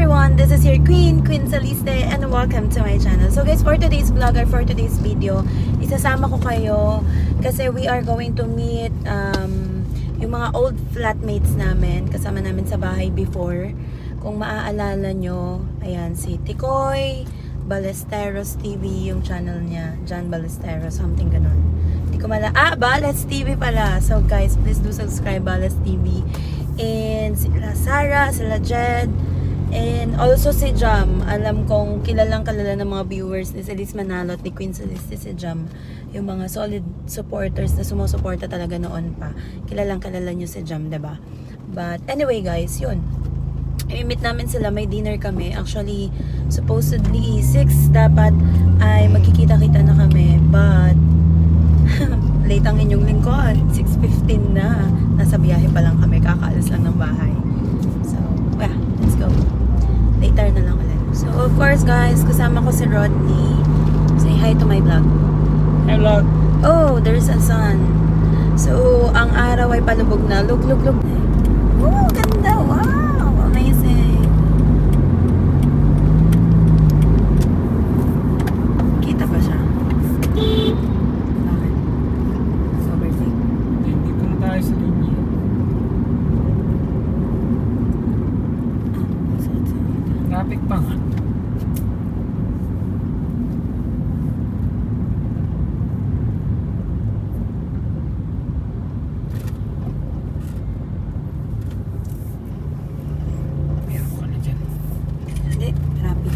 everyone, this is your Queen Saliste, and welcome to my channel. So guys, for today's vlog or for today's video, isasama ko kayo kasi we are going to meet yung mga old flatmates namin, kasama namin sa bahay before. Kung maaalala nyo, ayan, si Tikoy Ballesteros TV, yung channel niya, John Ballesteros, something ganon. Hindi ko Balles TV pala. So guys, please do subscribe, Balles TV. And sila Sarah, sila Jed, and also si Jam. Alam kong kilalang kilala ng mga viewers ni Celise Manalo at ni Queen Celeste, si Jam. Yung mga solid supporters na sumusuporta talaga noon pa. Kilalang kilala nyo si Jam, diba? But anyway guys, yun. I-meet namin sila, may dinner kami. Actually, supposedly 6 dapat ay magkikita-kita na kami. But late ang inyong lingkod, 6:15 na. Nasa biyahe pa lang kami, kakaalis lang ng bahay. So, yeah, let's go. Later na lang ulit. So, of course guys, kasama ko si Rodney. Say hi to my vlog. Hi vlog. Oh, there's a sun. So, ang araw ay palubog na. Look. Oh, ganda. Wow, amazing. Kita ba siya? Bakit? Overtake. Dito na tayo sa linya. Traffic pa nga. Meron ka na dyan. Hindi, traffic.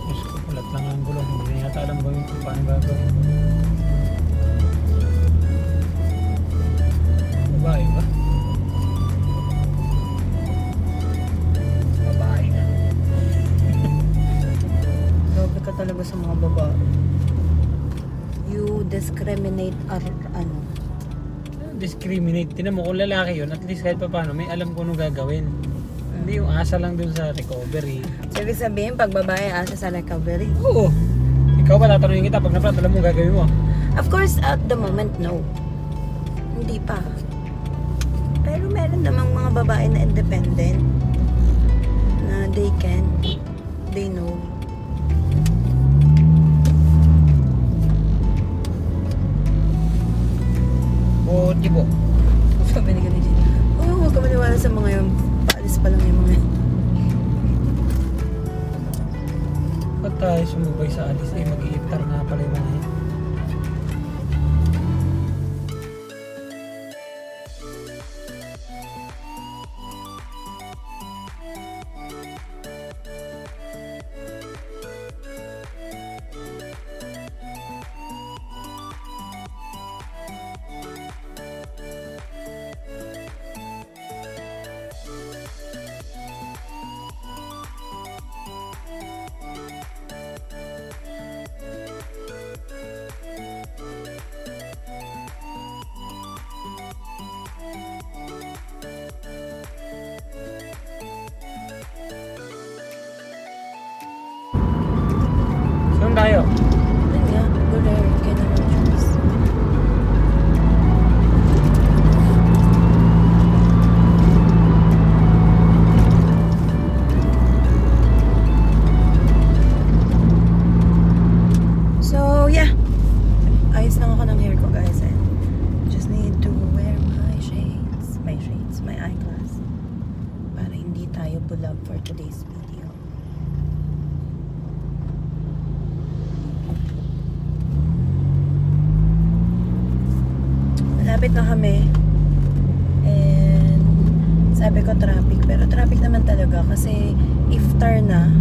Diyos ko, pulat lang ang gulong. Hindi na yata alam ba yung kung paano gagawin. Babae ba? Babae nga. Grabe ka talaga sa mga babae. You discriminate ano. Discriminate. Tinan mo kung lalaki yun, at least kahit pa paano, may alam kung ano gagawin. Hindi yung asa lang dun sa recovery. So, ibig sabihin, pag babae asa sa recovery. Oo. Ikaw ba tatanungin kita pag naprat, alam mo gagawin mo? Of course, at the moment, no. Hindi pa. Pero meron namang mga babae na independent na they know. O, di po. Sabi ni ganun siya, huwag ka maniwala sa mga yung paalis pa lang yung mga Ba't tayo sumubay sa alis? Eh, mag-iiptar nga pala yung mga yan. vlog for today's video. Malapit na kami. And sabi ko traffic. Pero traffic naman talaga kasi iftar na.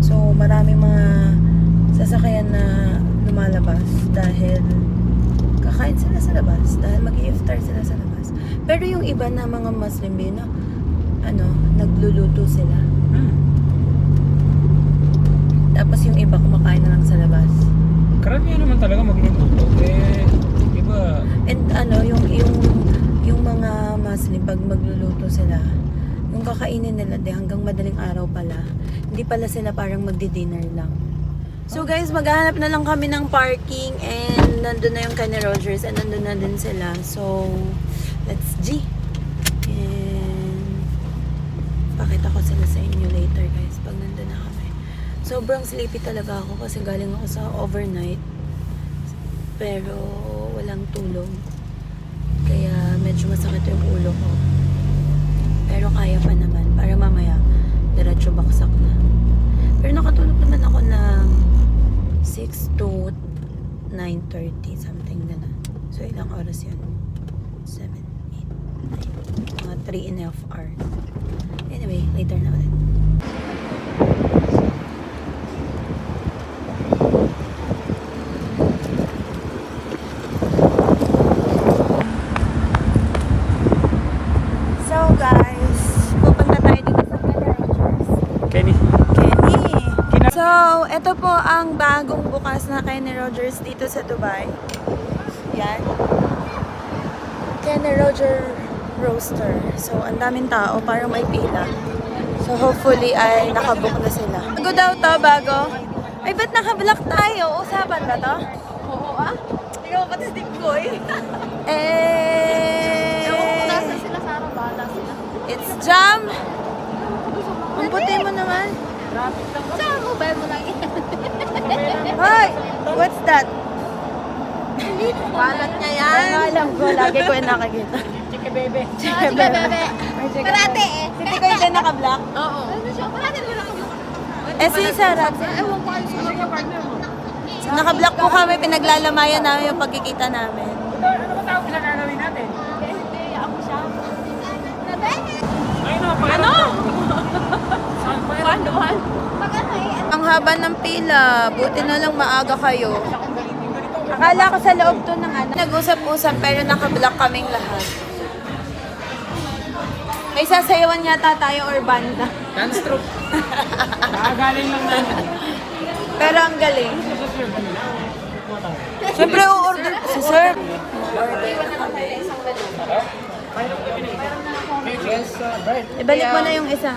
So maraming mga sasakyan na lumalabas dahil kakain sila sa labas. Dahil mag-iftar sila sa labas. Pero yung iba na mga Muslim din, nagluluto sila. Tapos yung iba kumakain na lang sa labas. Karamihan naman talaga magluluto. Iba. And yung mga Muslim, pag magluluto sila, yung kakainin nila hanggang madaling araw pala. Hindi pala sila parang magdi-dinner lang. So guys, maghahanap na lang kami ng parking and nandun na yung Kenny Rogers and nandun na din sila. So, let's G. And pakita ko sila sa inyo later guys pag nandun na kami. Sobrang sleepy talaga ako kasi galing ako sa overnight. Pero walang tulog. Kaya medyo masakit yung ulo ko. Pero kaya pa naman. Para mamaya, diretso baksak na. Pero nakatulog naman ako ng 6 to 9:30, something ganun. So, ilang oras yun? 7, 8, 9. Mga 3.5 hours. Anyway, later na ulit. So, guys, pupunta tayo dito sa Kenny Rogers. Kenny. So, ito po ang bagong bukas na Kenny Rogers dito sa Dubai. Yan. Kenny Roger Roaster. So, ang daming tao, parang may pila. So, hopefully ay nakabook na sila. Bago daw to, bago. Ay, ba't nakablock tayo? Usapan ba to? Oo ah. Ikaw pati si Boy. Eh... Sila sa araw, bahala sila. It's jam! Ang puti mo naman. Saan mo? Bayad mo lang yan. Hoy! What's that? Balat niya yan. Ang alam ko, lagi ko yung nakakita. Chike bebe. Sige, bebe. Parate eh. Hindi ko yung nakablock. Oo. Parate mo lang. Eh, si Sarah. Ewan ko ano sa partner mo. Nakablock po kami, pinaglalamayan namin yung pagkikita namin. Ano ba tawag na gagawin natin? Hindi, ako siya. Ayun o, Ano? Saan pa Paano? Pag ano eh. Ang haba ng pila, buti na lang maaga kayo. Akala ko sa loob to ng ano. Nag-usap-usap pero nakablock kaming lahat. May sasayawan yata tayo or banda. Dance troupe. Nakagaling lang namin. Pero ang galing. Siyempre, o-order ko si sir. Ibalik mo na yung isa.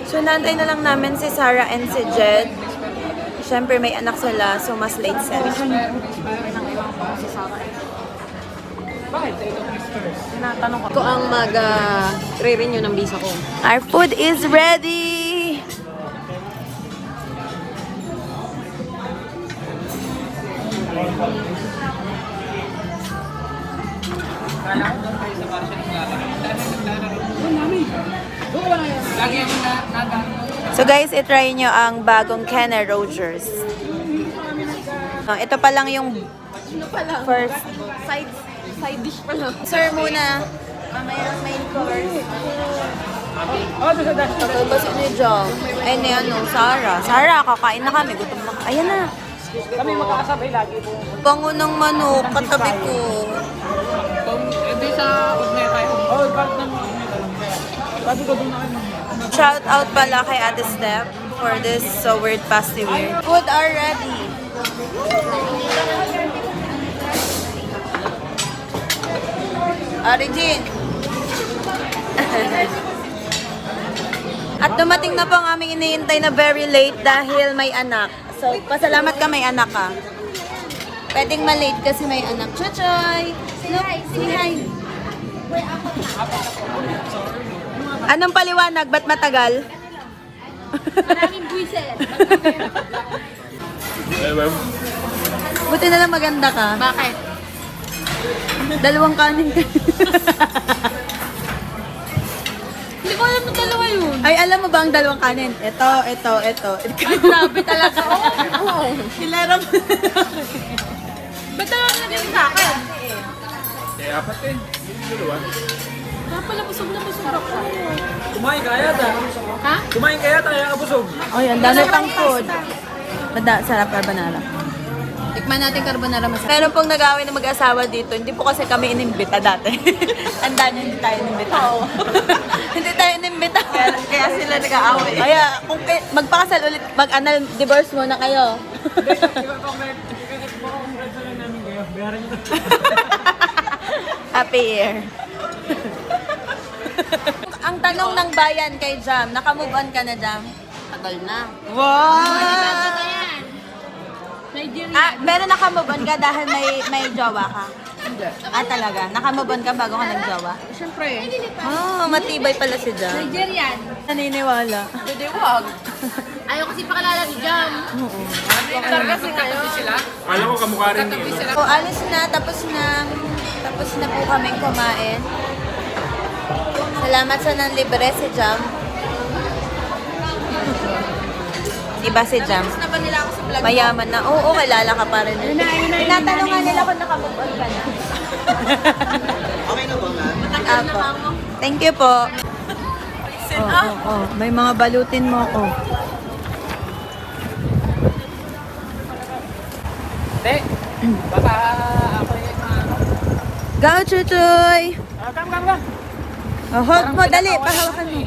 So, nantay na lang namin si Sarah and si Jed. Siyempre, may anak sila, so mas late sila. Ko ang mag-re-renew ng visa ko. Our food is ready! So guys, itry nyo ang bagong Kenny Rogers. Ito pa lang yung Ano pa lang? first. Side dish pa lang. Sir muna. Mamaya main course. Oh, doon sa dance troupe. Ito ba si John? Ay, ni Sarah. Sarah, kakain na kami. Gutom na. Ayan na. Kami magkakasabay lagi po. Bango ng manok, katabi ko. Hindi sa Udne tayo. Oh, part ng sabi ko doon na kayo. Shout out pala kay Ate Steph for this so weird pasty weird. Food are ready. Origin. At dumating na po ang aming iniintay na very late dahil may anak. So, pasalamat ka may anak ka. Pwedeng malate kasi may anak. Chuchoy! Say hi! Anong paliwanag? Ba't matagal? Maraming buwisit. Buti na lang maganda ka. Bakit? Dalawang kanin ka. Ay, alam mo ba ang dalawang kanin? Ito. Ay, grabe talaga. Hilera mo. Ba't naman sa akin? Kaya apat eh. Dalawa. Kaya pala busog na busog ako. Kumain ka yata. Ha? Kumain ka yata, kaya ka busog. Ay, ang dami pang food. Sarap carbonara. Tikman natin carbonara masarap. Meron pong nag-away na mag-asawa dito. Hindi po kasi kami inimbita dati. Tandaan niyo, hindi tayo inimbita. Hindi tayo inimbita. Kaya sila nag-aaway. Kaya, kung magpakasal ulit, mag-anal, divorce muna kayo. Bayaran nyo to. Happy year. Ang tanong ng bayan kay Jam, naka-move on ka na, Jam? Tagal na. Wow! Nigerian. Pero naka-move on ka dahil may jowa ka? Hindi. Talaga? Naka-move on ka bago ka nag-jowa? Siyempre. Matibay pala si Jam. Nigerian. Naniniwala. Pwede wag. Ayaw kasi pakalala ni Jam. Victor kasi ngayon. Alam ko kamukha rin niya. So, alis na. Tapos na po kaming kumain. Salamat sa nanlibre si Jam. Iba si Jam. Tapos na ba nila ako sa vlog? Mayaman na. Oo, kilala ka pa rin. Tinatanong nga nila kung naka-move on ka na. Okay na ba nga? Matagal na Apo. ako. Thank you po. May mga balutin mo ako. Hindi. Baka ako yung Go, Chuchoy! Come. Hold mo, dali. Pahawakan mo.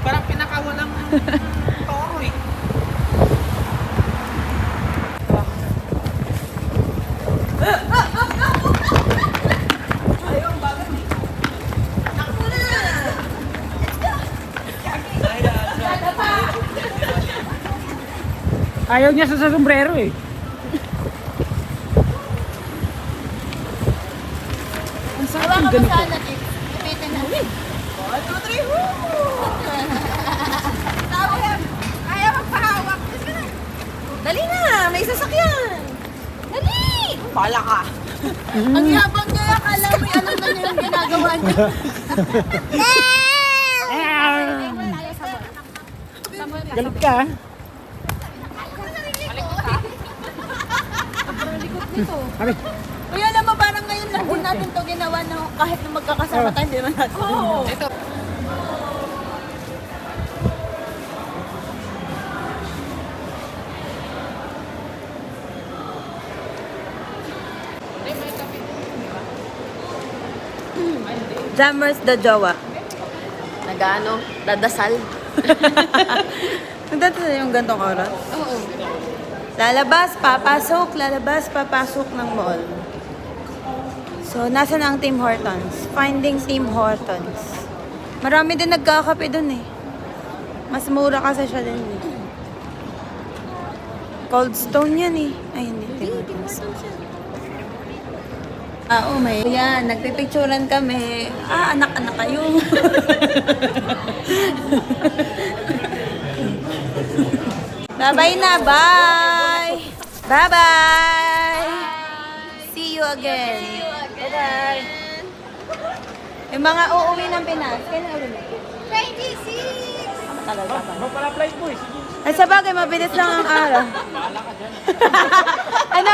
Parang pinakawalang toro eh. Ayaw niya sa sombrero eh. Hawakan mo sana, Tip. Ipitin na. 1, 2, 3, Ayaw magpahawak. Dali na, may sasakyan. Dali! Pala ka. Ang yabang niya, akala mo alam na niya yung ginagawa niya. Galit ka ah. Kami. Uy, alam mo, parang ngayon lang din natin to ginawa na kahit na magkakasama tayo, hindi naman natin. Oo. Ito. Jammers the jowa. Nag-ano? Dadasal. Nagdadala yung gantong oras. Oo. Lalabas, papasok ng mall. So, nasa na ang Tim Hortons? Finding Tim Hortons. Marami din nagkakape dun eh. Mas mura kasi siya din eh. Cold Stone yan eh. Ay, hindi. Tim Hortons. May. Yan, nagpipicturan kami. Anak-anak kayo. Bye-bye na, bye! Bye-bye! See you again. Bye-bye. Yung mga uuwi ng Pinas, kailan uwi na? 26! Matagal pa ba? Pala flight mo eh. Ay, sa bagay, mabilis lang ang araw. Ano?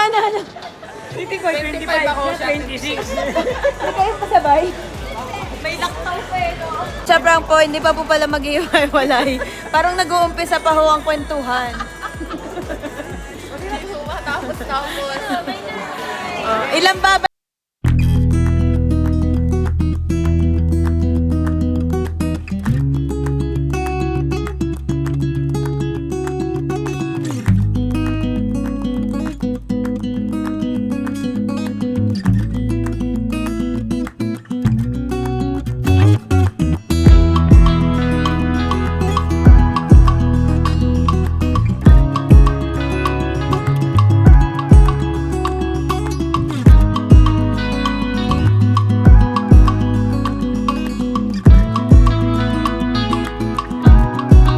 Hindi ko 25 ako, 26. Hindi kayo pasabay? May laktaw pa eh, no? Chaprang po, hindi pa po pala mag-iwalay. Parang nag-uumpisa pa ho ang kwentuhan. Tapos. Ilang baba